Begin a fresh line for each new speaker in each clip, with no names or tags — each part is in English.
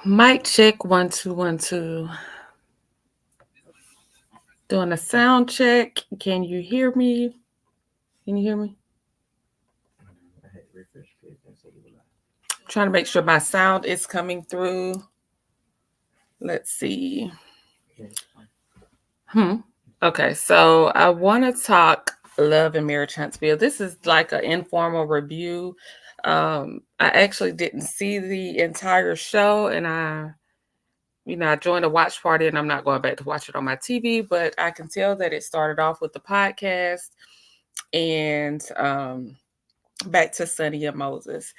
Mic check 1 2 1 2. Doing a sound check. Can you hear me? Can you hear me? Trying to make sure my sound is coming through. Let's see. Okay, so I want to talk love and marriage Huntsville. This is like an informal review. I actually didn't see the entire show, and I joined a watch party, and I'm not going back to watch it on my TV, but I can tell that it started off with the podcast and back to Sonny and Moses.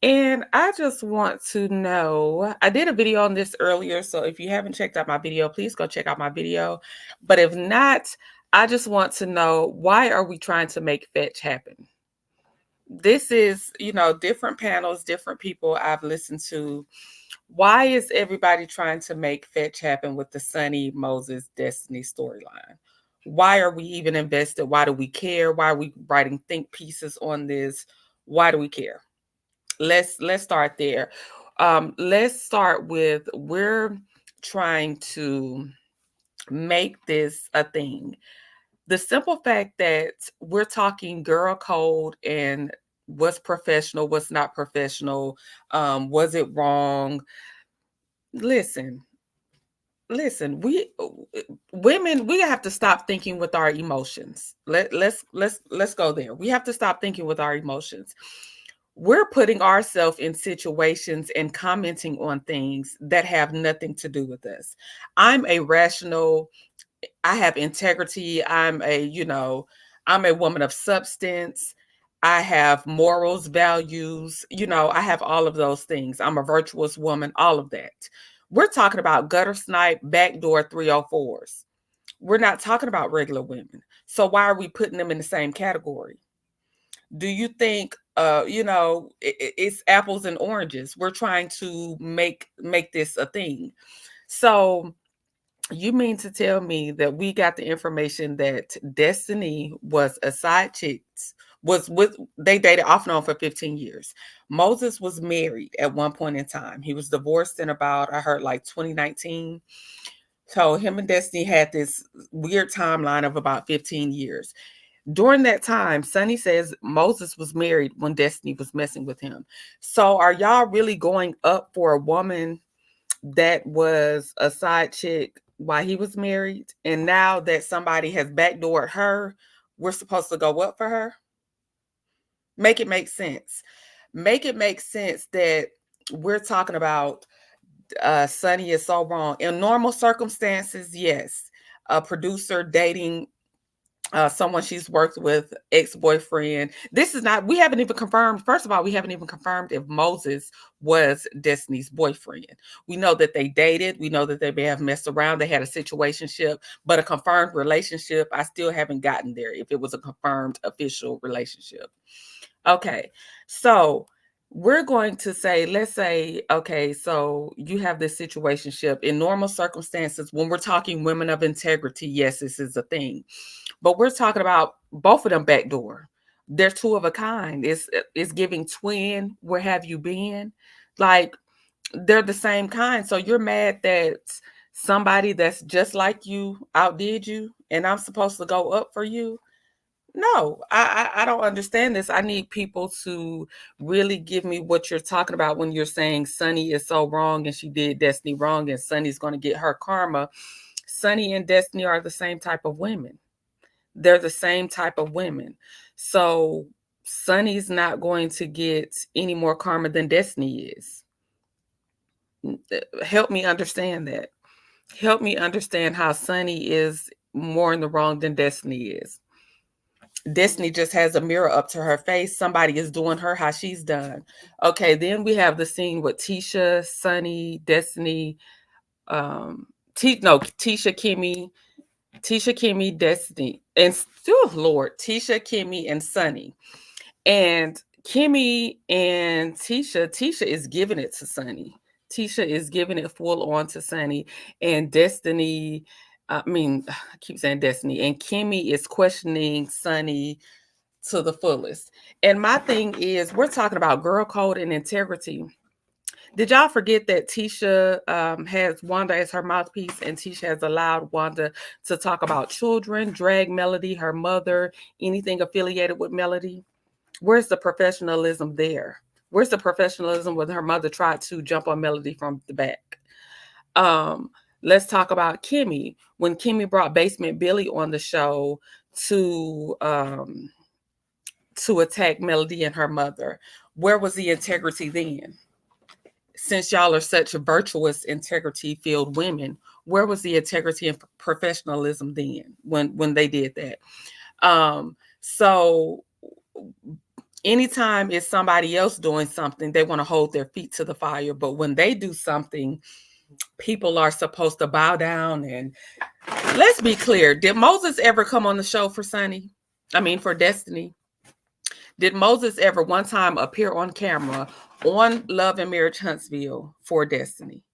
And I just want to know, I did a video on this earlier, so if you haven't checked out my video, please go check out my video. But if not, I just want to know, why are we trying to make fetch happen? This is, different panels, different people I've listened to. Why is everybody trying to make fetch happen with the Sonny Moses Destiny storyline? Why are we even invested? Why do we care? Why are we writing think pieces on this? Why do we care? Let's start there. Let's start with, we're trying to make this a thing. The simple fact that we're talking girl code and what's professional, what's not professional, was it wrong? Listen, listen, we women, we have to stop thinking with our emotions. Let's go there. We have to stop thinking with our emotions. We're putting ourselves in situations and commenting on things that have nothing to do with us. I'm a rational, I have integrity. I'm a woman of substance. I have morals, values, I have all of those things. I'm a virtuous woman, all of that. We're talking about gutter snipe, backdoor 304s. We're not talking about regular women. So why are we putting them in the same category? Do you think it's apples and oranges? We're trying to make this a thing. So you mean to tell me that we got the information that Destiny was a side chick, was with, they dated off and on for 15 years. Moses was married at one point in time. He was divorced in about, I heard, like 2019. So him and Destiny had this weird timeline of about 15 years. During that time, Sonny says Moses was married when Destiny was messing with him. So are y'all really going up for a woman that was a side chick while he was married? And now that somebody has backdoored her, we're supposed to go up for her? Make it make sense. Make it make sense that we're talking about Sonny is so wrong. In normal circumstances, yes. A producer dating someone she's worked with, ex-boyfriend. This is not, we haven't even confirmed. First of all, we haven't even confirmed if Moses was Destiny's boyfriend. We know that they dated. We know that they may have messed around. They had a situationship, but a confirmed relationship, I still haven't gotten there if it was a confirmed official relationship. Okay, so we're going to say, let's say, okay, so you have this situationship. In normal circumstances, when we're talking women of integrity, yes, this is a thing. But we're talking about both of them backdoor. They're two of a kind. It's giving twin. Where have you been? Like, they're the same kind. So you're mad that somebody that's just like you outdid you, and I'm supposed to go up for you? No, I don't understand this. I need people to really give me what you're talking about when you're saying Sunny is so wrong and she did Destiny wrong and Sunny's going to get her karma. Sunny and Destiny are the same type of women. They're the same type of women. So Sunny's not going to get any more karma than Destiny is. Help me understand that. Help me understand how Sunny is more in the wrong than Destiny is. Destiny just has a mirror up to her face. Somebody is doing her how she's done. Okay, then we have the scene with Tisha, Sunny, Destiny, Tisha, Kimmy, Destiny, and still Lord, Tisha, Kimmy, and Sunny. And Kimmy and Tisha is giving it to Sunny. Tisha is giving it full on to Sunny. And Destiny, I keep saying Destiny, and Kimmy is questioning Sunny to the fullest. And my thing is, we're talking about girl code and integrity. Did y'all forget that Tisha has Wanda as her mouthpiece, and Tisha has allowed Wanda to talk about children, drag Melody, her mother, anything affiliated with Melody? Where's the professionalism there? Where's the professionalism when her mother tried to jump on Melody from the back? Um, let's talk about Kimmy. When Kimmy brought Basement Billy on the show to to attack Melody and her mother, where was the integrity then? Since y'all are such virtuous, integrity filled women, where was the integrity and professionalism then when they did that? So anytime it's somebody else doing something, they want to hold their feet to the fire. But when they do something, people are supposed to bow down. And let's be clear, did Moses ever come on the show for Sunny? I mean, for Destiny? Did Moses ever one time appear on camera on Love and Marriage Huntsville for Destiny?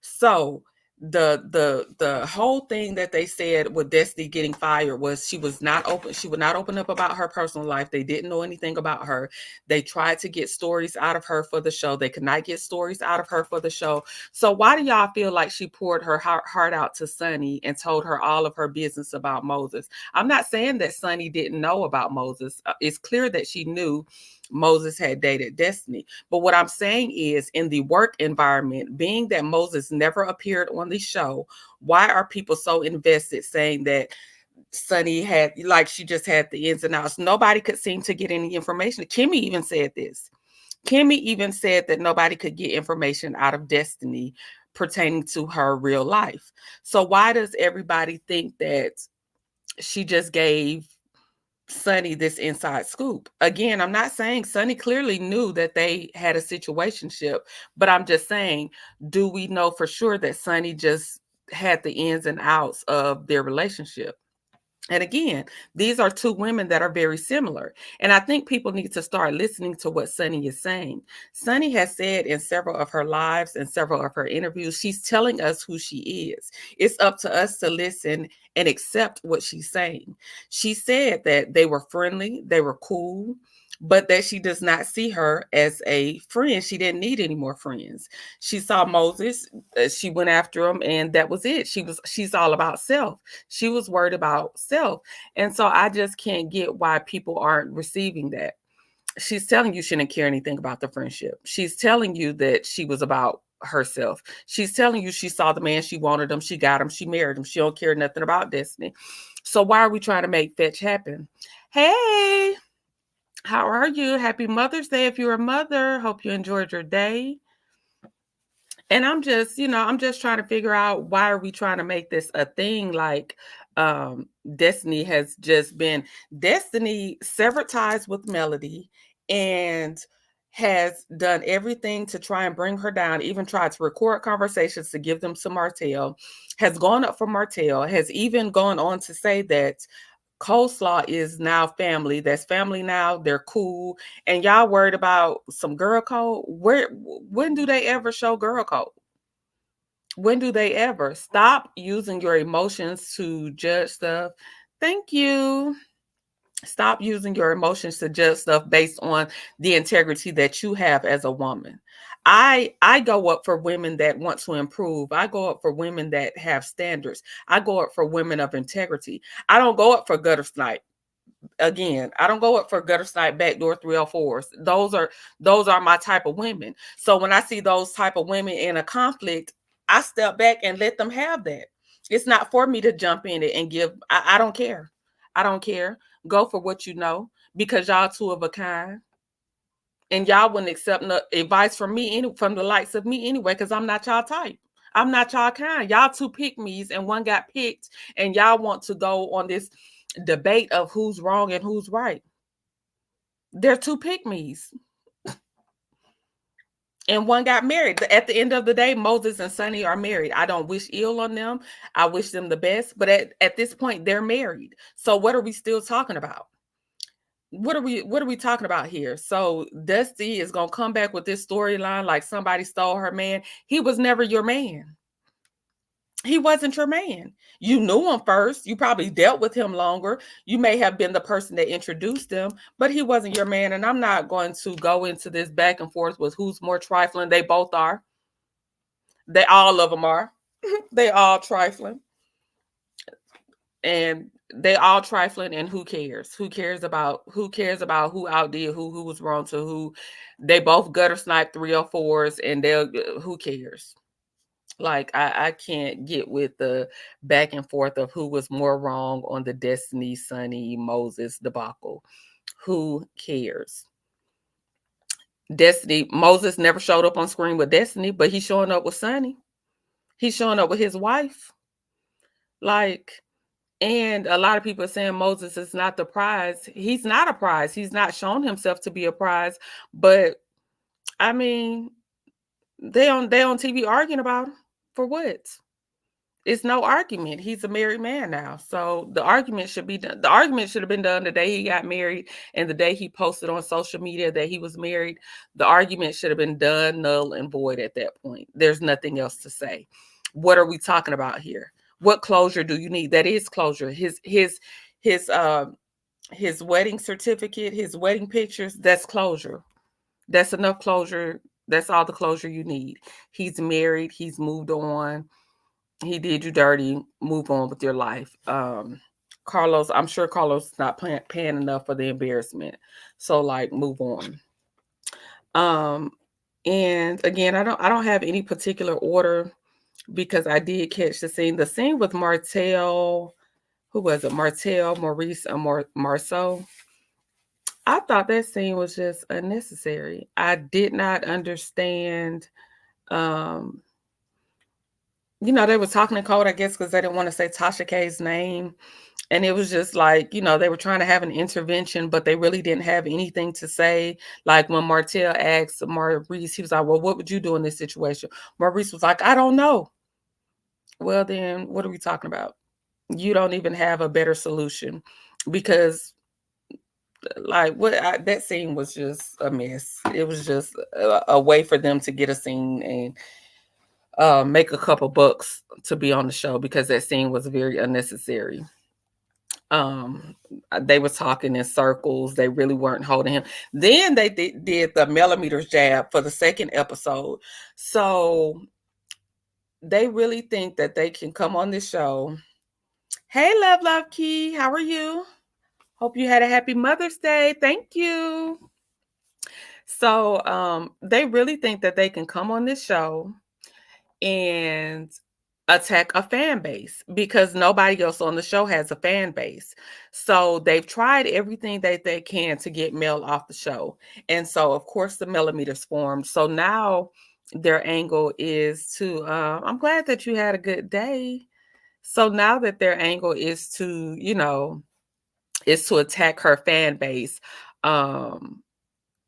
So the whole thing that they said with Destiny getting fired was she would not open up about her personal life. They didn't know anything about her. They tried to get stories out of her for the show. They could not get stories out of her for the show. So why do y'all feel like she poured her heart out to Sunny and told her all of her business about Moses? I'm not saying that Sunny didn't know about Moses. It's clear that she knew Moses had dated Destiny. But what I'm saying is, in the work environment, being that Moses never appeared on the show, why are people so invested saying that Sunny had, like, she just had the ins and outs? Nobody could seem to get any information. Kimmy even said this. Kimmy even said that nobody could get information out of Destiny pertaining to her real life. So why does everybody think that she just gave Sunny this inside scoop? Again, I'm not saying Sunny clearly knew that they had a situationship, but I'm just saying, do we know for sure that Sunny just had the ins and outs of their relationship? And again, these are two women that are very similar. And I think people need to start listening to what Sunny is saying. Sunny has said in several of her lives and several of her interviews, she's telling us who she is. It's up to us to listen and accept what she's saying. She said that they were friendly, they were cool, but that she does not see her as a friend. She didn't need any more friends. She saw Moses, she went after him, and that was it. She's all about self. She was worried about self. And so I just can't get why people aren't receiving that. She's telling you she didn't care anything about the friendship. She's telling you that she was about herself. She's telling you she saw the man, she wanted him, she got him, she married him. She don't care nothing about Destiny. So why are we trying to make fetch happen? Hey, how are you? Happy Mother's Day if you're a mother. Hope you enjoyed your day. And I'm just, I'm just trying to figure out, why are we trying to make this a thing? Like, Destiny has just been, Destiny severed ties with Melody and has done everything to try and bring her down, even tried to record conversations to give them to Martell, has gone up for Martell, has even gone on to say that Coleslaw is now family. That's family now. They're cool. And y'all worried about some girl code? When do they ever show girl code? When do they ever? Stop using your emotions to judge stuff. Thank you. Stop using your emotions to judge stuff based on the integrity that you have as a woman. I go up for women that want to improve. I go up for women that have standards. I go up for women of integrity. I don't go up for gutter snipe. Again, I don't go up for gutter snipe, backdoor 304s. Those are my type of women. So when I see those type of women in a conflict, I step back and let them have that. It's not for me to jump in it and give. I don't care. I don't care. Go for what you know, because y'all two of a kind. And y'all wouldn't accept no advice from me, from the likes of me anyway, because I'm not y'all type. I'm not y'all kind. Y'all two pick me's and one got picked, and y'all want to go on this debate of who's wrong and who's right. They're two pick me's. And one got married. At the end of the day, Moses and Sunny are married. I don't wish ill on them. I wish them the best. But at this point, they're married. So what are we still talking about? What are we talking about here? So Dusty is gonna come back with this storyline like somebody stole her man. He was never your man. He wasn't your man. You knew him first. You probably dealt with him longer. You may have been the person that introduced him, but he wasn't your man. And I'm not going to go into this back and forth with who's more trifling. They both are. They all of them are. They all trifling. And they all trifling, and who cares? Who cares about who outdid who was wrong to who? They both gutter snipe 304s, and they'll who cares? Like I can't get with the back and forth of who was more wrong on the Destiny Sunny Moses debacle. Who cares? Destiny Moses never showed up on screen with Destiny, but he's showing up with Sunny. He's showing up with his wife. Like, and a lot of people are saying Moses is not the prize. He's not a prize. He's not shown himself to be a prize. But I mean, they on TV arguing about him for what? It's no argument. He's a married man now. So the argument should be done. The argument should have been done the day he got married and the day he posted on social media that he was married. The argument should have been done, null and void at that point. There's nothing else to say. What are we talking about here? What closure do you need? That is closure. His wedding certificate, his wedding pictures, that's closure. That's enough closure. That's all the closure you need. He's married, he's moved on, he did you dirty, move on with your life. Carlos, I'm sure Carlos is not paying enough for the embarrassment, so like move on. um and again, I don't have any particular order because I did catch the scene with Martell. Who was it? Martell, Maurice, and Marceau. I thought that scene was just unnecessary. I did not understand. um they were talking in code, I guess, because they didn't want to say Tasha K's name. And it was just like, they were trying to have an intervention, but they really didn't have anything to say. Like when Martell asked Maurice, he was like, well, what would you do in this situation? Maurice was like, I don't know. Well, then what are we talking about? You don't even have a better solution because, like, that scene was just a mess. It was just a way for them to get a scene and make a couple bucks to be on the show because that scene was very unnecessary. um they was talking in circles. They really weren't holding him. Then they did the millimeters jab for the second episode. So they really think that they can come on this show. Hey, love Key, how are you? Hope you had a happy Mother's Day. Thank you. So they really think that they can come on this show and attack a fan base because nobody else on the show has a fan base. So they've tried everything that they can to get Mel off the show. And so, of course, the millimeters formed. So now their angle is to, I'm glad that you had a good day. So now that their angle is to, is to attack her fan base.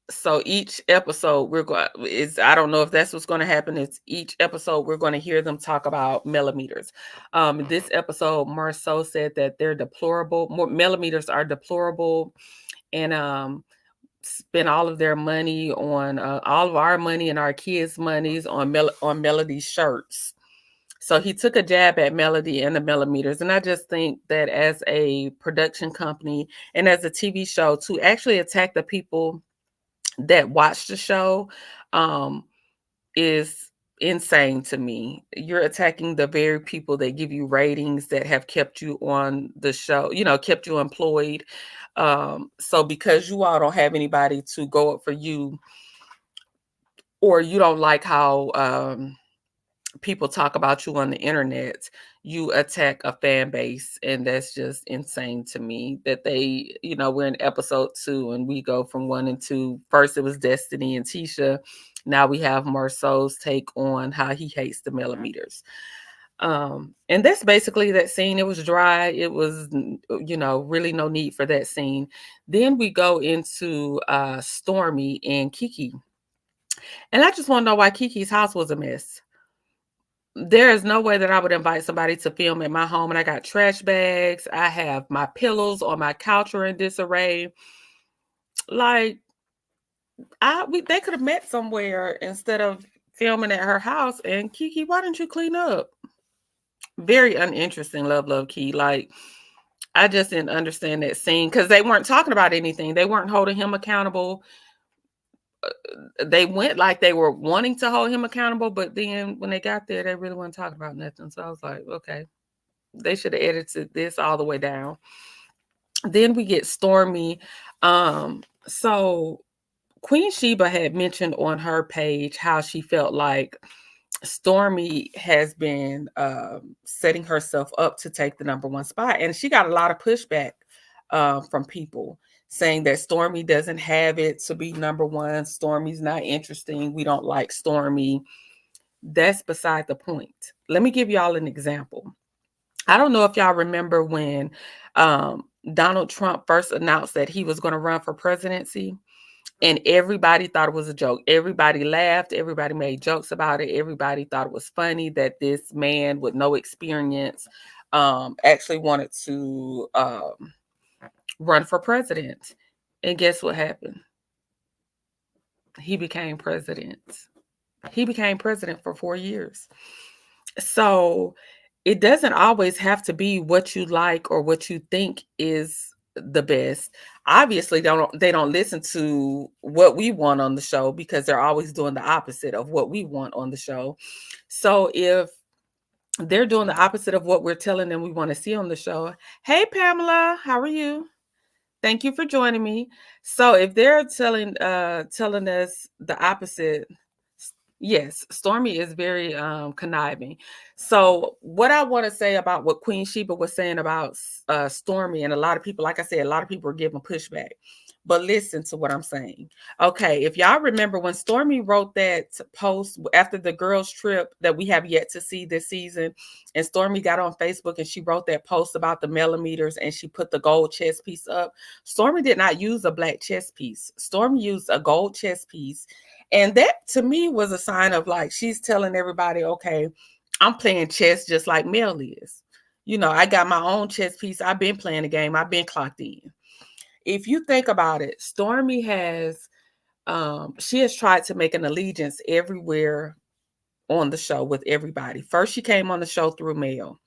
So each episode we're going is I don't know if that's what's going to happen. It's each episode we're going to hear them talk about millimeters. This episode, Marceau said that they're deplorable. More millimeters are deplorable, and spend all of their money on all of our money and our kids' monies on on Melody's shirts. So he took a jab at Melody and the millimeters, and I just think that as a production company and as a TV show to actually attack the people that watch the show um, is insane to me. You're attacking the very people that give you ratings, that have kept you on the show, kept you employed. So because you all don't have anybody to go up for you, or you don't like how people talk about you on the internet, you attack a fan base. And that's just insane to me that we're in episode 2 and we go from 1 and 2. First it was Destiny and Tisha. Now we have Marceau's take on how he hates the millimeters. And that's basically that scene. It was dry. It was, really no need for that scene. Then we go into Stormy and Kiki. And I just want to know why Kiki's house was a mess. There is no way that I would invite somebody to film at my home and I got trash bags. I have my pillows on my couch are in disarray. Like, they could have met somewhere instead of filming at her house. And Kiki, why didn't you clean up? Very uninteresting, love key. Like, I just didn't understand that scene because they weren't talking about anything. They weren't holding him accountable. They went like they were wanting to hold him accountable, but then when they got there, they really weren't talking about nothing. So I was like, okay, they should have edited this all the way down. Then we get Stormy. So Queen Sheba had mentioned on her page how she felt like Stormy has been setting herself up to take the number one spot, and she got a lot of pushback from people saying that Stormy doesn't have it to be number one. Stormy's not interesting. We don't like Stormy. That's beside the point. Let me give y'all an example. I don't know if y'all remember when Donald Trump first announced that he was going to run for presidency, and everybody thought it was a joke. Everybody laughed. Everybody made jokes about it. Everybody thought it was funny that this man with no experience actually wanted to run for president. And guess what happened? He became president. He became president for 4 years. So it doesn't always have to be what you like or what you think is the best. Obviously, they don't listen to what we want on the show because they're always doing the opposite of what we want on the show. So if they're doing the opposite of what we're telling them we want to see on the show, hey Pamela, how are you? Thank you for joining me. So if they're telling us the opposite, yes, Stormy is very conniving. So what I want to say about what Queen Sheba was saying about Stormy, and a lot of people, like I said, a lot of people are giving pushback. But listen to what I'm saying. Okay, if y'all remember when Stormy wrote that post after the girls' trip that we have yet to see this season, and Stormy got on Facebook and she wrote that post about the millimeters and she put the gold chess piece up. Stormy did not use a black chess piece. Stormy used a gold chess piece, and that to me was a sign of like she's telling everybody, okay, I'm playing chess just like Mel is. You know, I got my own chess piece. I've been playing the game. I've been clocked in. If you think about it, Stormy has she has tried to make an allegiance everywhere on the show with everybody. First, she came on the show through Mel.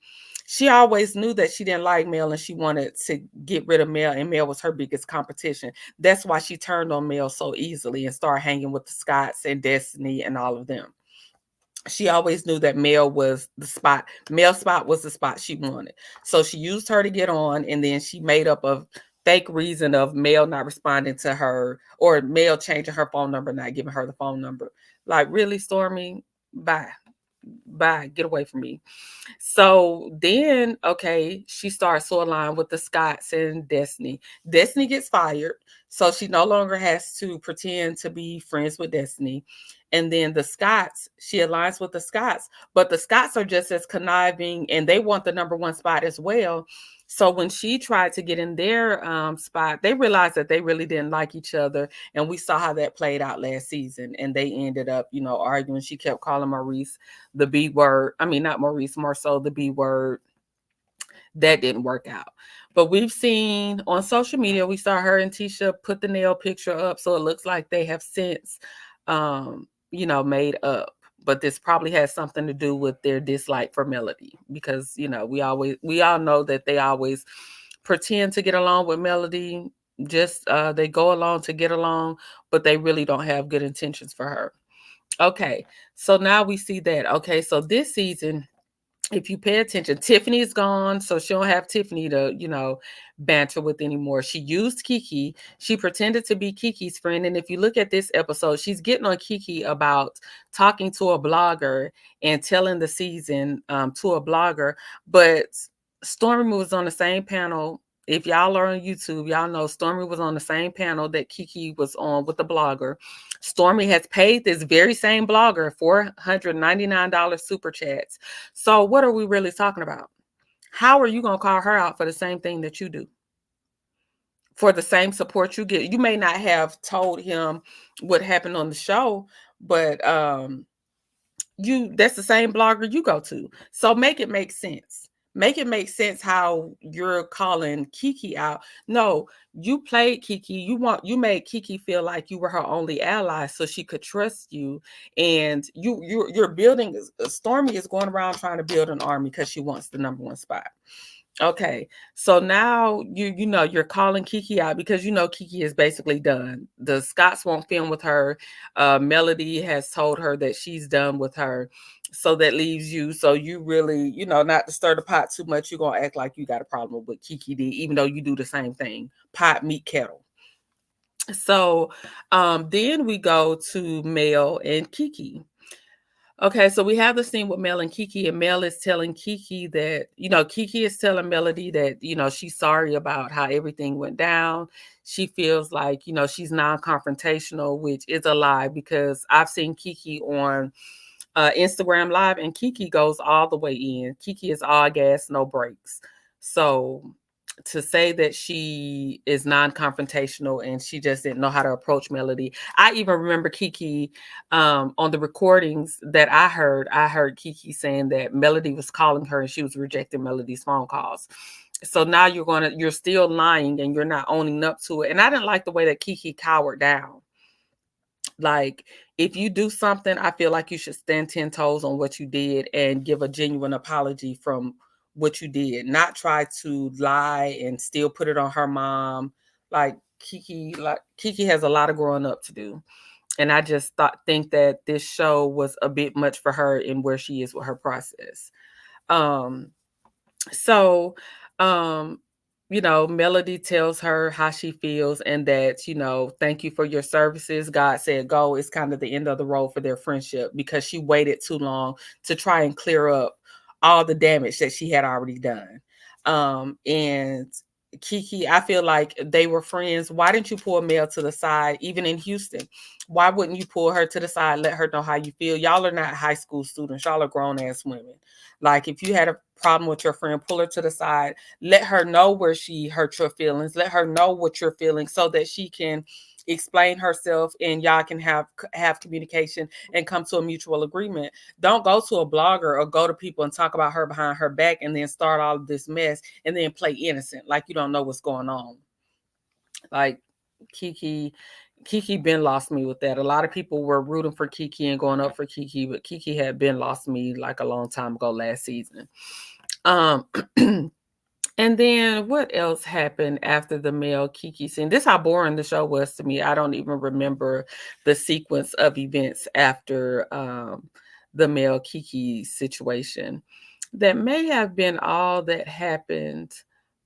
She always knew that she didn't like Mel and she wanted to get rid of Mel, and Mel was her biggest competition. That's why she turned on Mel so easily and started hanging with the Scotts and Destiny and all of them. She always knew that Mel was the spot. Mel's spot was the spot she wanted. So she used her to get on, and then she made up a fake reason of Mel not responding to her or Mel changing her phone number, not giving her the phone number. Like, really, Stormy? Bye. Bye. Get away from me. So then, okay, she starts to align with the Scots and Destiny. Destiny gets fired, so she no longer has to pretend to be friends with Destiny. And then the Scots, she aligns with the Scots, but the Scots are just as conniving and they want the number one spot as well. So when she tried to get in their spot, they realized that they really didn't like each other. And we saw how that played out last season. And they ended up, arguing. She kept calling Maurice the B word. I mean, not Maurice, more so the B word. That didn't work out. But we've seen on social media, we saw her and Tisha put the nail picture up. So it looks like they have since, made up. But this probably has something to do with their dislike for Melody because, we all know that they always pretend to get along with Melody. Just they go along to get along, but they really don't have good intentions for her. Okay, so now we see that. Okay, so this season, if you pay attention, Tiffany's gone, so she don't have Tiffany to, banter with anymore. She used Kiki. She pretended to be Kiki's friend. And if you look at this episode, she's getting on Kiki about talking to a blogger and telling the season to a blogger. But Stormy was on the same panel. If y'all are on YouTube, y'all know Stormy was on the same panel that Kiki was on with the blogger. Stormy has paid this very same blogger $499 super chats. So what are we really talking about? How are you going to call her out for the same thing that you do? For the same support you get? You may not have told him what happened on the show, but that's the same blogger you go to. So make it make sense. Make it make sense how you're calling Kiki out. No, you played Kiki. You made Kiki feel like you were her only ally, so she could trust you. And you're building. Stormy is going around trying to build an army because she wants the number one spot. Okay, so now you know you're calling Kiki out because you know Kiki is basically done. The Scots won't film with her. Melody has told her that she's done with her. So that leaves you. So you really, not to stir the pot too much, you're gonna act like you got a problem with what Kiki did, even though you do the same thing. Pot, meet, kettle. So then we go to Mel and Kiki. Okay, so we have the scene with Mel and Kiki, and Mel is telling Kiki that, Kiki is telling Melody that, she's sorry about how everything went down. She feels like, she's non confrontational, which is a lie because I've seen Kiki on Instagram Live, and Kiki goes all the way in. Kiki is all gas, no brakes. So to say that she is non-confrontational and she just didn't know how to approach Melody. I even remember Kiki on the recordings that I heard Kiki saying that Melody was calling her and she was rejecting Melody's phone calls. So now you're still lying and you're not owning up to it. And I didn't like the way that Kiki cowered down. Like, if you do something, I feel like you should stand 10 toes on what you did and give a genuine apology from what you did, not try to lie and still put it on her mom. Kiki has a lot of growing up to do. And I just think that this show was a bit much for her in where she is with her process. Um, so, um, Melody tells her how she feels and that, thank you for your services. God said go. It's kind of the end of the road for their friendship because she waited too long to try and clear up all the damage that she had already done. And Kiki, I feel like they were friends. Why didn't you pull Mel to the side, even in Houston? Why wouldn't you pull her to the side, let her know how you feel? Y'all are not high school students. Y'all are grown ass women. Like, if you had a problem with your friend, pull her to the side, let her know where she hurt your feelings, let her know what you're feeling so that she can explain herself and y'all can have communication and come to a mutual agreement. Don't go to a blogger or go to people and talk about her behind her back and then start all of this mess and then play innocent like you don't know what's going on. Like, Kiki Kiki been lost me with that. A lot of people were rooting for Kiki and going up for Kiki, but Kiki had been lost me like a long time ago last season. Um And then what else happened after the male Kiki scene? This how boring the show was to me. I don't even remember the sequence of events after the male Kiki situation. That may have been all that happened.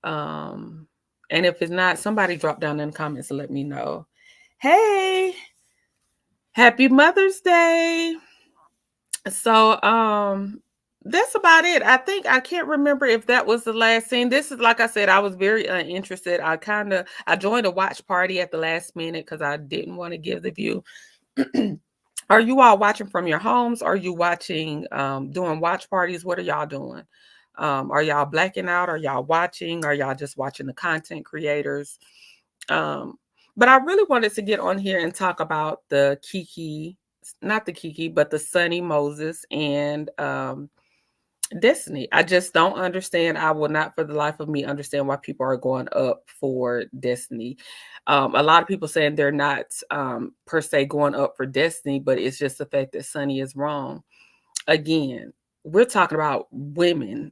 Um, and if it's not, somebody drop down in the comments and let me know. Hey, happy Mother's Day. So, that's about it. I think I can't remember if that was the last scene. This is like I said, I was very uninterested. I joined a watch party at the last minute because I didn't want to give the view. Are you all watching from your homes? Are you watching doing watch parties? What are y'all doing? Are y'all blacking out? Are y'all watching? Are y'all just watching the content creators? Um, but I really wanted to get on here and talk about the Kiki, not the Kiki, but the Sunny Moses and Destiny. I just don't understand. I will not for the life of me understand why people are going up for Destiny. A lot of people saying they're not per se going up for Destiny, but it's just the fact that Sunny is wrong. Again, we're talking about women.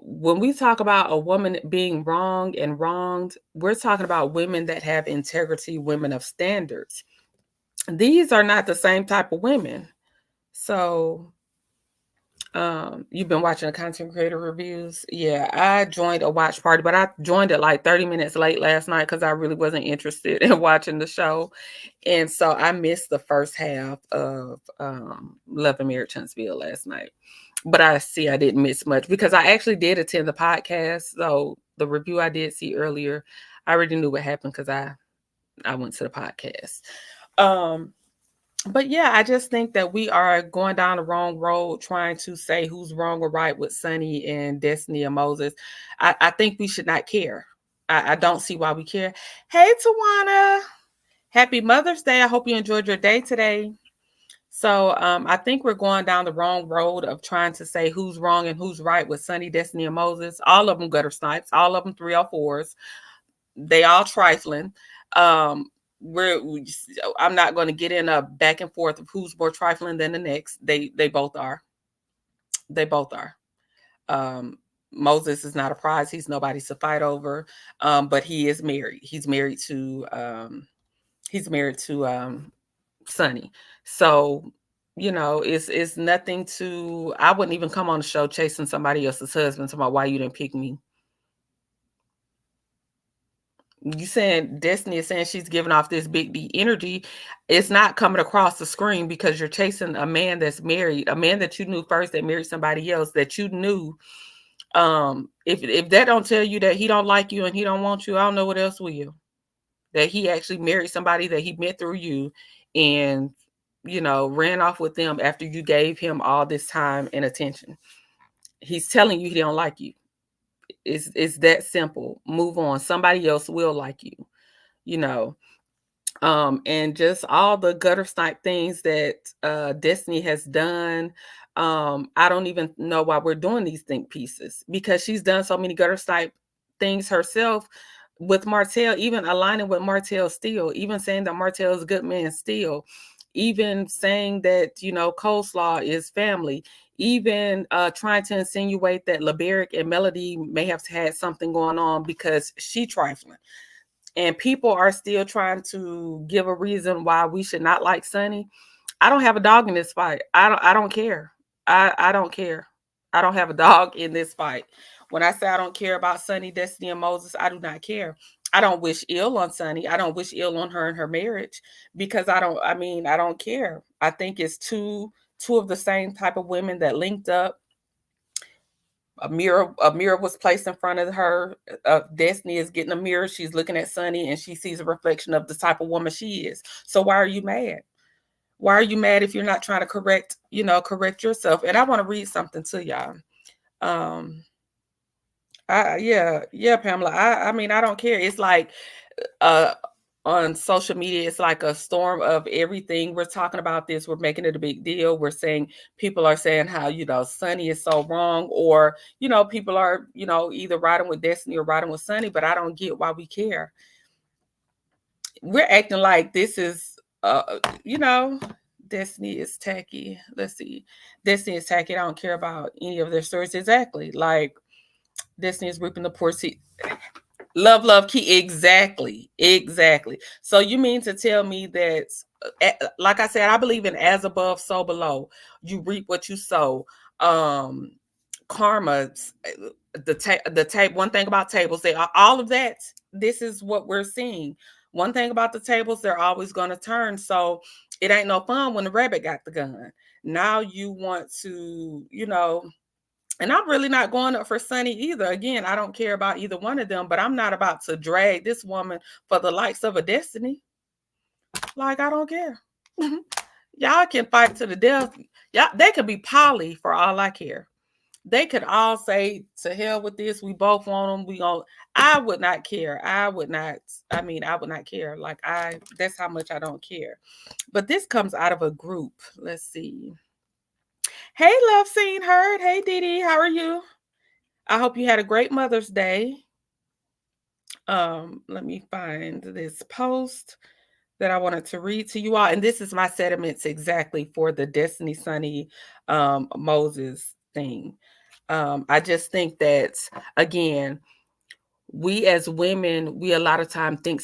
When we talk about a woman being wrong and wronged, we're talking about women that have integrity, women of standards. These are not the same type of women. So, you've been watching the content creator reviews. Yeah, I joined a watch party, but I joined it like 30 minutes late last night because I really wasn't interested in watching the show. And so I missed the first half of Love and Marriage Huntsville last night. But I see I didn't miss much because I actually did attend the podcast. So the review I did see earlier, I already knew what happened because I went to the podcast. Um, but yeah, I just think that we are going down the wrong road trying to say who's wrong or right with Sunny and Destiny and Moses. I think we should not care. I don't see why we care. Hey, Tawana. Happy Mother's Day. I hope you enjoyed your day today. So I think we're going down the wrong road of trying to say who's wrong and who's right with Sunny, Destiny, and Moses. All of them gutter snipes, all of them 304s. They all trifling. Um, we're we, I'm not going to get in a back and forth of who's more trifling than the next. They both are. They both are. Um, Moses is not a prize. He's nobody's to fight over. But he is married. He's married to Sunny. So, it's nothing to. I wouldn't even come on the show chasing somebody else's husband. Talking about why you didn't pick me. You saying Destiny is saying she's giving off this big D energy. It's not coming across the screen because you're chasing a man that's married, a man that you knew first that married somebody else that you knew. If that don't tell you that he don't like you and he don't want you, I don't know what else will. That he actually married somebody that he met through you, and ran off with them after you gave him all this time and attention. He's telling you he don't like you. It's that simple. Move on. Somebody else will like you. You know, and just all the gutter snipe things that Destiny has done. I don't even know why we're doing these think pieces because she's done so many gutter snipe things herself with Martell, even aligning with Martell still, even saying that Martell is a good man still, even saying that, coleslaw is family, even trying to insinuate that LeBerick and Melody may have had something going on because she trifling. And people are still trying to give a reason why we should not like Sunny. I don't have a dog in this fight. I don't care. I don't care. I don't have a dog in this fight. When I say I don't care about Sunny, Destiny, and Moses, I do not care. I don't wish ill on Sunny. I don't wish ill on her and her marriage because I don't care. I think it's two of the same type of women that linked up. A mirror was placed in front of her. Destiny is getting a mirror. She's looking at Sunny and she sees a reflection of the type of woman she is. So why are you mad? Why are you mad if you're not trying to correct yourself? And I want to read something to y'all. Um, yeah, Pamela. I don't care. It's like uh on social media, it's like a storm of everything. We're talking about this, we're making it a big deal. We're saying people are saying how, Sunny is so wrong, or people are, either riding with Destiny or riding with Sunny, but I don't get why we care. We're acting like this is you know Destiny is tacky. Let's see. Destiny is tacky. I don't care about any of their stories. Exactly. Like Destiny is reaping the poor seed. Love key. Exactly. So you mean to tell me that, like I said, I believe in as above, so below. You reap what you sow. Um, Karma, the tape. One thing about tables, they are all of that. This is what we're seeing. One thing about the tables, they're always going to turn. So it ain't no fun when the rabbit got the gun. Now you want to, and I'm really not going up for Sunny either. Again, I don't care about either one of them, but I'm not about to drag this woman for the likes of a Destiny. Like, I don't care. Y'all can fight to the death. Y'all, they could be poly for all I care. They could all say, to hell with this. We both want them. I would not care. I would not care. That's how much I don't care. But this comes out of a group. Let's see. Hey, Love Seen Heard. Hey, Didi. How are you? I hope you had a great Mother's Day. Let me find this post that I wanted to read to you all. And this is my sentiments exactly for the Destiny Sunny Moses thing. I just think that, again, we as women, we a lot of time think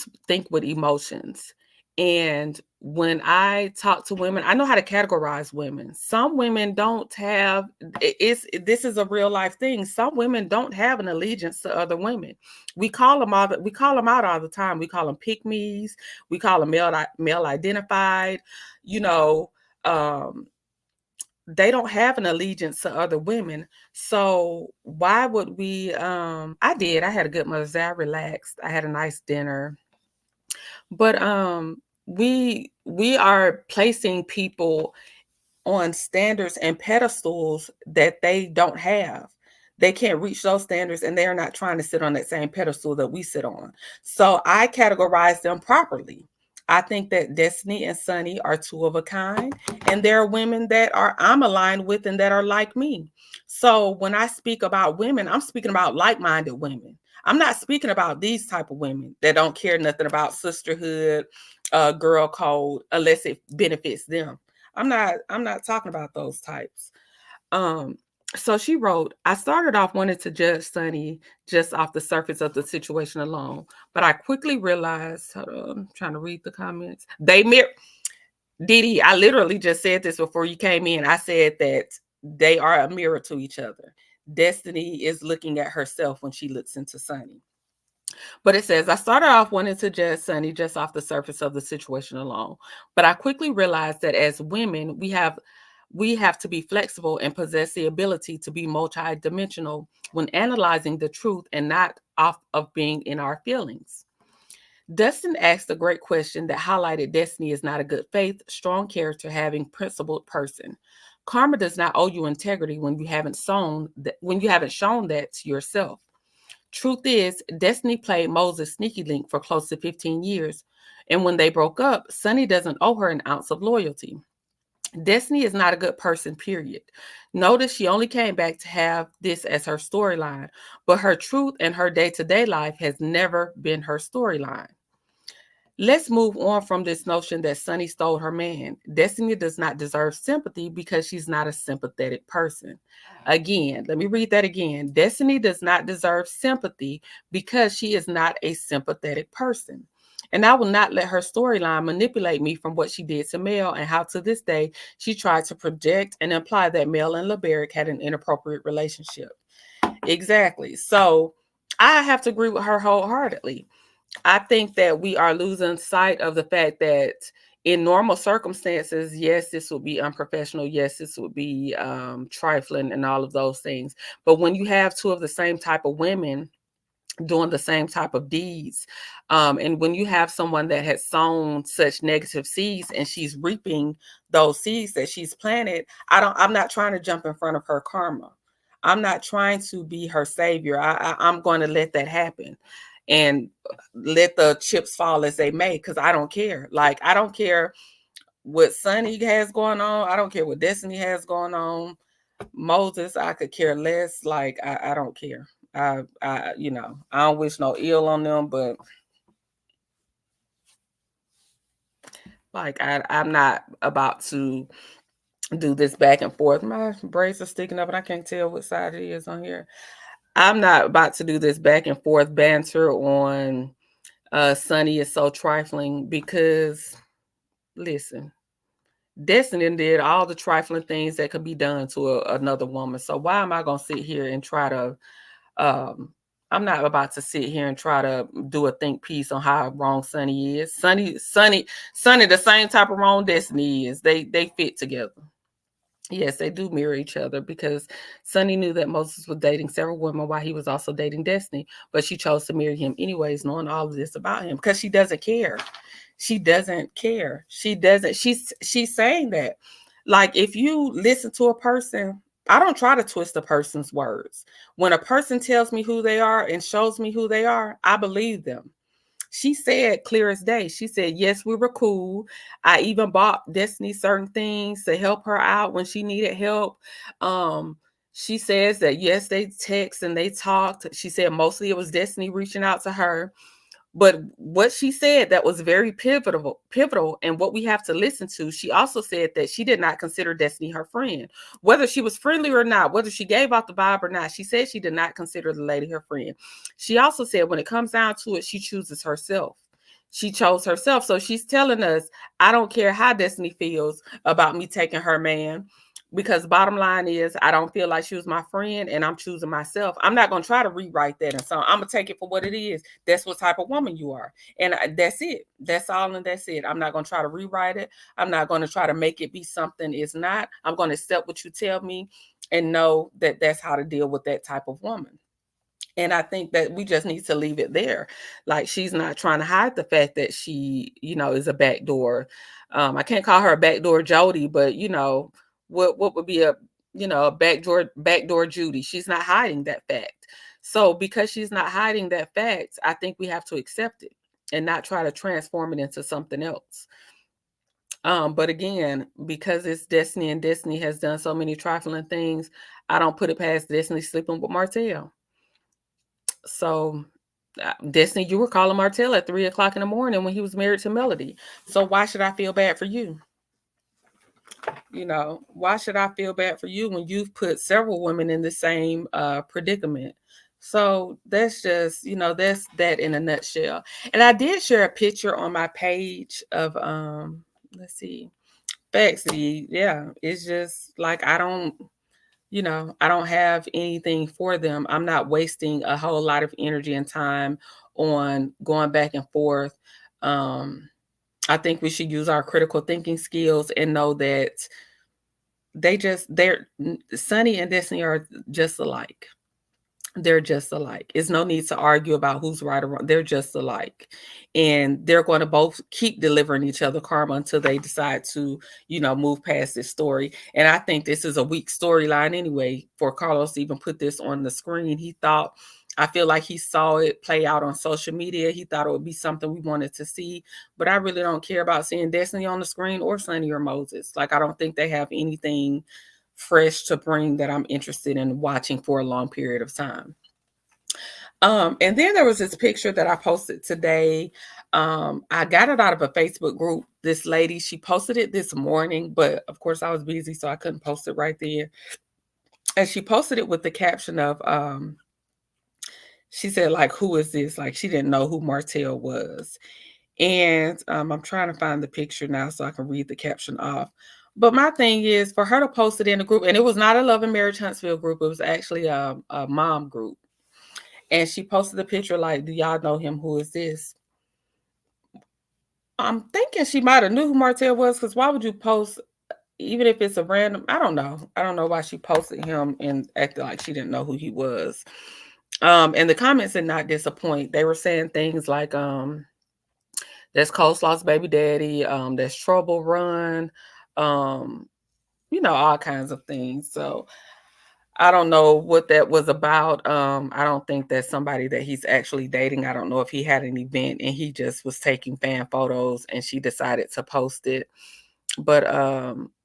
with emotions. And when I talk to women, I know how to categorize women. Some women don't have, this is a real life thing. Some women don't have an allegiance to other women. We call them out all the time. We call them pick me's. We call them male identified. You know, um, they don't have an allegiance to other women. So why would we I had a good Mother's Day. I relaxed. I had a nice dinner. But we are placing people on standards and pedestals that they don't have. They can't reach those standards and they are not trying to sit on that same pedestal that we sit on. So I categorize them properly. I think that Destiny and Sunny are two of a kind, and there are women that are I'm aligned with and that are like me. So when I speak about women, I'm speaking about like-minded women. I'm not speaking about these type of women that don't care nothing about sisterhood, girl code, unless it benefits them. I'm not talking about those types. Um, so she wrote, I started off wanting to judge Sunny just off the surface of the situation alone, but I quickly realized, hold on, I'm trying to read the comments. They mirror Didi, I literally just said this before you came in. I said that they are a mirror to each other. Destiny is looking at herself when she looks into Sunny. But it says, I started off wanting to judge Sunny just off the surface of the situation alone. But I quickly realized that as women, we have to be flexible and possess the ability to be multidimensional when analyzing the truth and not off of being in our feelings. Dustin asked a great question that highlighted Destiny is not a good faith, strong character, having principled person. Karma does not owe you integrity when you haven't shown that to yourself. Truth is, Destiny played Moses' sneaky link for close to 15 years. And when they broke up, Sunny doesn't owe her an ounce of loyalty. Destiny is not a good person, period. Notice she only came back to have this as her storyline, but her truth and her day to day life has never been her storyline. Let's move on from this notion that Sunny stole her man. Destiny does not deserve sympathy because she's not a sympathetic person. Again, let me read that again. Destiny does not deserve sympathy because she is not a sympathetic person. And I will not let her storyline manipulate me from what she did to Mel and how to this day she tried to project and imply that Mel and LeBerick had an inappropriate relationship. Exactly. So I have to agree with her wholeheartedly. I think that we are losing sight of the fact that in normal circumstances, yes, this would be unprofessional. Yes, this would be trifling and all of those things. But when you have two of the same type of women doing the same type of deeds, and when you have someone that has sown such negative seeds and she's reaping those seeds that she's planted, I'm not trying to jump in front of her karma. I'm not trying to be her savior. I'm going to let that happen and let the chips fall as they may, because I don't care. Like, I don't care what Sunny has going on. I don't care what Destiny has going on. Moses, I could care less. Like, I don't care. I don't wish no ill on them, but like, I'm not about to do this back and forth. My braids are sticking up and I can't tell what side it is on here. I'm not about to do this back and forth banter on Sunny is so trifling because listen, Destiny did all the trifling things that could be done to another woman. So why am I gonna sit here and try to um I'm not about to sit here and try to do a think piece on how wrong Sunny is. Sunny, the same type of wrong Destiny is. They fit together. Yes, they do mirror each other because Sunny knew that Moses was dating several women while he was also dating Destiny, but she chose to marry him anyways, knowing all of this about him because she doesn't care. She doesn't care. She doesn't. She's saying that. Like, if you listen to a person, I don't try to twist a person's words. When a person tells me who they are and shows me who they are, I believe them. She said clear as day. She said, yes, we were cool. I even bought Destiny certain things to help her out when she needed help. Um, she says that yes, they text and they talked. She said mostly it was Destiny reaching out to her. But what she said that was very pivotal, and what we have to listen to, she also said that she did not consider Destiny her friend. Whether she was friendly or not, whether she gave out the vibe or not, she said she did not consider the lady her friend. She also said when it comes down to it, she chooses herself. She chose herself. So she's telling us, I don't care how Destiny feels about me taking her man, because bottom line is I don't feel like she was my friend and I'm choosing myself. I'm not going to try to rewrite that. And so I'm going to take it for what it is. That's what type of woman you are. And that's it. That's all. And that's it. I'm not going to try to rewrite it. I'm not going to try to make it be something it's not. I'm going to accept what you tell me and know that that's how to deal with that type of woman. And I think that we just need to leave it there. Like, she's not trying to hide the fact that she, is a backdoor. I can't call her a backdoor Jody, but what would be a backdoor Judy? She's not hiding that fact. So because she's not hiding that fact, I think we have to accept it. and not try to transform it into something else. But again, because it's Destiny and Destiny has done so many trifling things, I don't put it past Destiny sleeping with Martell. So, Destiny, you were calling Martell at 3 o'clock in the morning when he was married to Melody. So why should I feel bad for you? Why should I feel bad for you when you've put several women in the same predicament? So that's just, that's that in a nutshell. And I did share a picture on my page of let's see, Bexley. Yeah, it's just like I don't have anything for them. I'm not wasting a whole lot of energy and time on going back and forth. Um, I think we should use our critical thinking skills and know that they're Sunny and Destiny are just alike. They're just alike. It's no need to argue about who's right or wrong. They're just alike. And they're going to both keep delivering each other karma until they decide to, move past this story. And I think this is a weak storyline anyway for Carlos to even put this on the screen. I feel like he saw it play out on social media. He thought it would be something we wanted to see. But I really don't care about seeing Destiny on the screen or Sunny or Moses. Like, I don't think they have anything fresh to bring that I'm interested in watching for a long period of time. And then there was this picture that I posted today. I got it out of a Facebook group. This lady, she posted it this morning, but of course I was busy, so I couldn't post it right there. And she posted it with the caption of, she said, like, who is this? Like, she didn't know who Martell was. And I'm trying to find the picture now so I can read the caption off. But my thing is for her to post it in a group, and it was not a Love and Marriage Huntsville group. It was actually a mom group. And she posted the picture like, do y'all know him? Who is this? I'm thinking she might have knew who Martell was, because why would you post, even if it's a random, I don't know. I don't know why she posted him and acted like she didn't know who he was. And the comments did not disappoint. They were saying things like, that's Coleslaw's baby daddy, that's Trouble Run, um, all kinds of things. So I don't know what that was about. I don't think that's somebody that he's actually dating. I don't know if he had an event and he just was taking fan photos and she decided to post it. But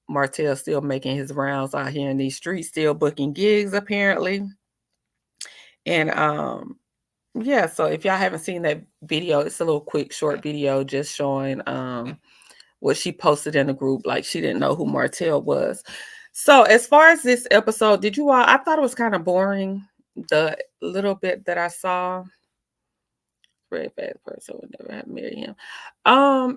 Martell's still making his rounds out here in these streets, still booking gigs apparently. And yeah, so if y'all haven't seen that video, it's a little quick short video just showing what she posted in the group, like she didn't know who Martell was. So as far as this episode, I thought it was kind of boring, the little bit that I saw. Very bad person would never have married him.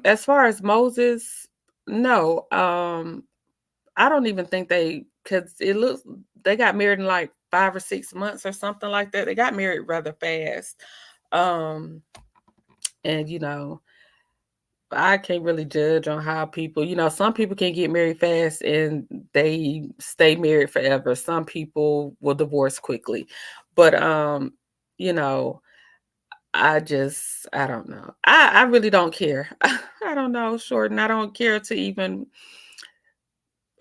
As far as Moses, no. I don't even think because it looks, they got married in like 5 or 6 months or something like that. They got married rather fast. Um, and I can't really judge on how people, some people can get married fast and they stay married forever. Some people will divorce quickly. But you know, I don't know. I really don't care. I don't know, Shorten. I don't care to even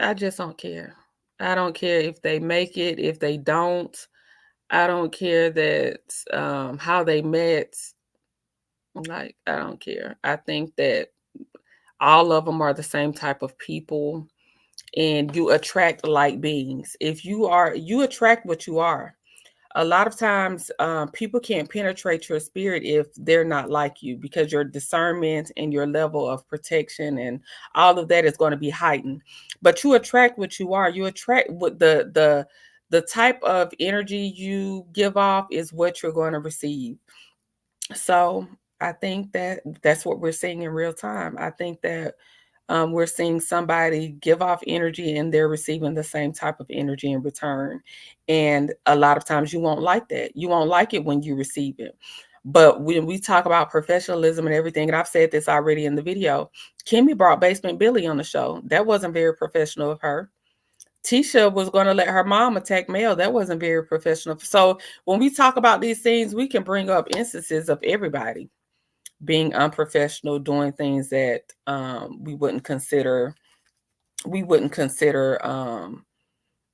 I just don't care. I don't care if they make it, if they don't. I don't care that how they met. Like, I don't care. I think that all of them are the same type of people, and you attract like beings. You attract what you are. A lot of times, people can't penetrate your spirit if they're not like you, because your discernment and your level of protection and all of that is going to be heightened. But you attract what you are. You attract what the type of energy you give off is what you're going to receive. So I think that that's what we're seeing in real time. I think that we're seeing somebody give off energy and they're receiving the same type of energy in return. And a lot of times you won't like that. You won't like it when you receive it. But when we talk about professionalism and everything, and I've said this already in the video, Kimmy brought Basement Billy on the show. That wasn't very professional of her. Tisha was going to let her mom attack Mel. That wasn't very professional. So when we talk about these things, we can bring up instances of everybody being unprofessional, doing things that we wouldn't consider. We wouldn't consider.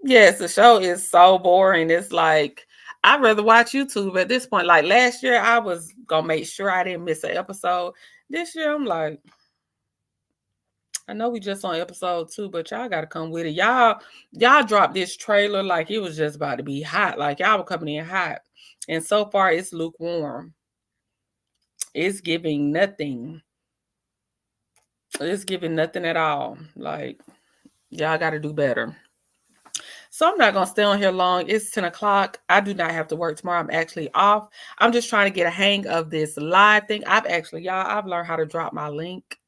Yes, the show is so boring. It's like I'd rather watch YouTube at this point. Like last year, I was gonna make sure I didn't miss an episode. This year, I'm like, I know we just on episode 2, but y'all gotta come with it. Y'all dropped this trailer like it was just about to be hot. Like y'all were coming in hot. And so far it's lukewarm. It's giving nothing. It's giving nothing at all. Like y'all gotta do better. So I'm not gonna stay on here long. It's 10 o'clock. I do not have to work tomorrow. I'm actually off. I'm just trying to get a hang of this live thing. I've learned how to drop my link.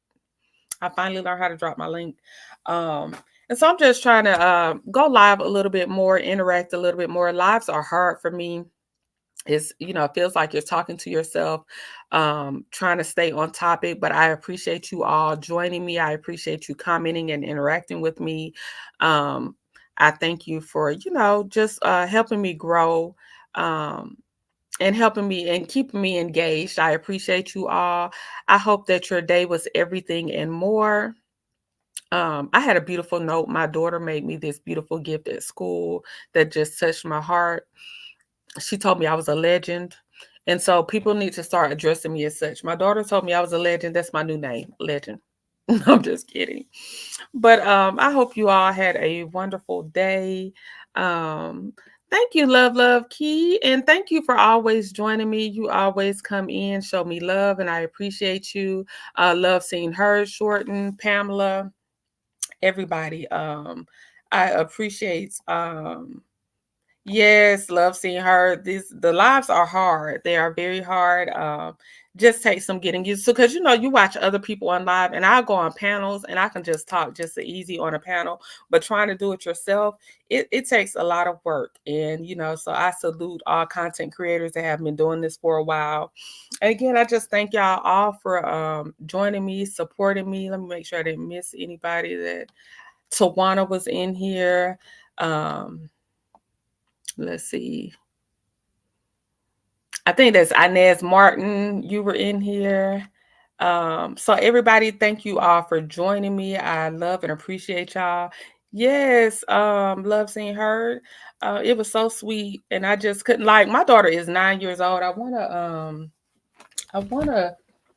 I finally learned how to drop my link. Um, and so I'm just trying to go live a little bit more, interact a little bit more. Lives are hard for me. It's, it feels like you're talking to yourself, trying to stay on topic, but I appreciate you all joining me. I appreciate you commenting and interacting with me. Um, I thank you for, just helping me grow. And helping me and keeping me engaged. I appreciate you all. I hope that your day was everything and more. I had a beautiful note. My daughter made me this beautiful gift at school that just touched my heart. She told me I was a legend. And so people need to start addressing me as such. My daughter told me I was a legend. That's my new name, legend. I'm just kidding. But I hope you all had a wonderful day. Um, thank you, Love Key. And thank you for always joining me. You always come in, show me love, and I appreciate you. Love seeing her, Shorten, Pamela, everybody. I appreciate yes, love seeing her. The lives are hard. They are very hard. Just take some getting used to, because you watch other people on live, and I go on panels and I can just talk just as easy on a panel, but trying to do it yourself, it takes a lot of work. And so I salute all content creators that have been doing this for a while. And again, I just thank y'all all for joining me, supporting me. Let me make sure I didn't miss anybody. That Tawana was in here. Let's see. I think that's Inez Martin. You were in here. So everybody, thank you all for joining me. I love and appreciate y'all. Yes, love seeing her. It was so sweet, and I just couldn't, like, my daughter is 9 years old. I wanna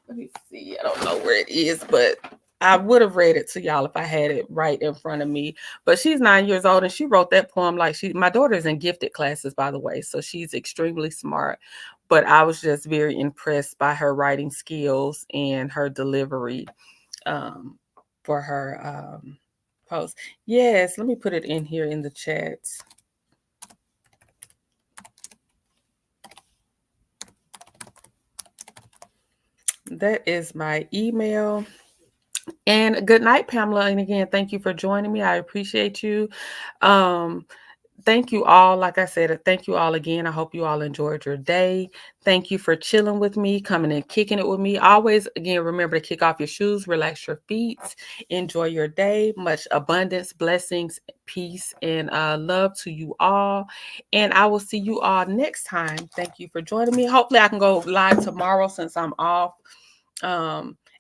let me see. I don't know where it is, but I would have read it to y'all if I had it right in front of me. But she's 9 years old and she wrote that poem like my daughter's in gifted classes, by the way. So she's extremely smart. But I was just very impressed by her writing skills and her delivery um, for her post. Yes, let me put it in here in the chats. That is my email. And good night, Pamela. And again, thank you for joining me. I appreciate you. Um, thank you all. Like I said, thank you all again. I hope you all enjoyed your day. Thank you for chilling with me, coming and kicking it with me. Always, again, remember to kick off your shoes, relax your feet, enjoy your day. Much abundance, blessings, peace, and love to you all. And I will see you all next time. Thank you for joining me. Hopefully, I can go live tomorrow since I'm off.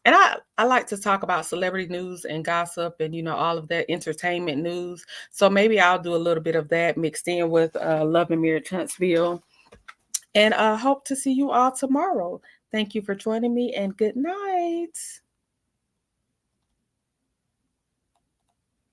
And I like to talk about celebrity news and gossip and, all of that entertainment news. So maybe I'll do a little bit of that mixed in with Love and Marriage Huntsville. And I hope to see you all tomorrow. Thank you for joining me, and good night.